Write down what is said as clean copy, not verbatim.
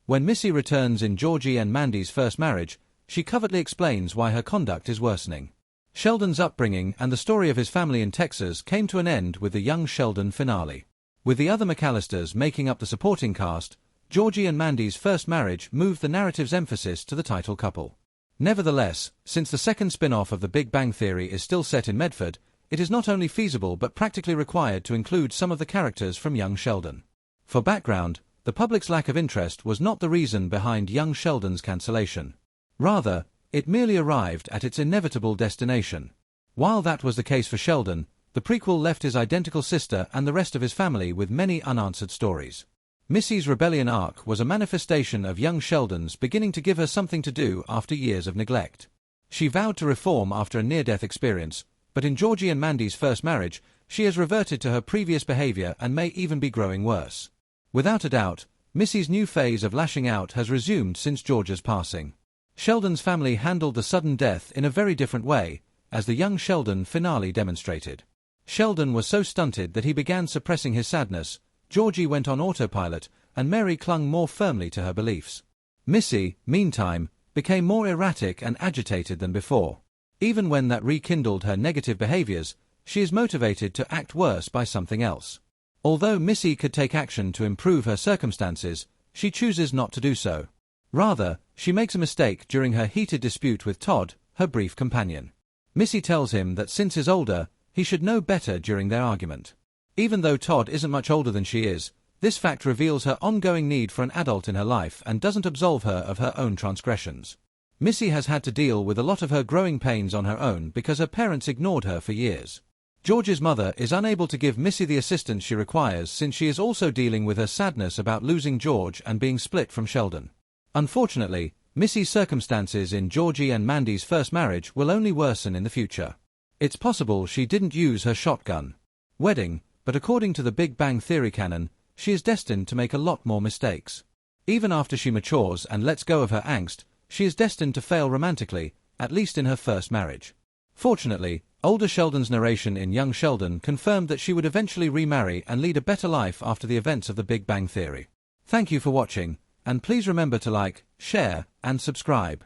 When Missy returns in Georgie and Mandy's first marriage, she covertly explains why her conduct is worsening. Sheldon's upbringing and the story of his family in Texas came to an end with the Young Sheldon finale. With the other McAllisters making up the supporting cast, Georgie and Mandy's first marriage moved the narrative's emphasis to the title couple. Nevertheless, since the second spin-off of The Big Bang Theory is still set in Medford, it is not only feasible but practically required to include some of the characters from Young Sheldon. For background, the public's lack of interest was not the reason behind Young Sheldon's cancellation. Rather, it merely arrived at its inevitable destination. While that was the case for Sheldon, the prequel left his identical sister and the rest of his family with many unanswered stories. Missy's rebellion arc was a manifestation of young Sheldon's beginning to give her something to do after years of neglect. She vowed to reform after a near-death experience, but in Georgie and Mandy's first marriage, she has reverted to her previous behavior and may even be growing worse. Without a doubt, Missy's new phase of lashing out has resumed since George's passing. Sheldon's family handled the sudden death in a very different way, as the Young Sheldon finale demonstrated. Sheldon was so stunted that he began suppressing his sadness, Georgie went on autopilot, and Mary clung more firmly to her beliefs. Missy, meantime, became more erratic and agitated than before. Even when that rekindled her negative behaviors, she is motivated to act worse by something else. Although Missy could take action to improve her circumstances, she chooses not to do so. Rather, she makes a mistake during her heated dispute with Todd, her brief companion. Missy tells him that since he's older, he should know better during their argument. Even though Todd isn't much older than she is, this fact reveals her ongoing need for an adult in her life and doesn't absolve her of her own transgressions. Missy has had to deal with a lot of her growing pains on her own because her parents ignored her for years. George's mother is unable to give Missy the assistance she requires since she is also dealing with her sadness about losing George and being split from Sheldon. Unfortunately, Missy's circumstances in Georgie and Mandy's first marriage will only worsen in the future. It's possible she didn't use her shotgun wedding, but according to the Big Bang Theory canon, she is destined to make a lot more mistakes. Even after she matures and lets go of her angst, she is destined to fail romantically, at least in her first marriage. Fortunately, older Sheldon's narration in Young Sheldon confirmed that she would eventually remarry and lead a better life after the events of the Big Bang Theory. Thank you for watching, and please remember to like, share, and subscribe.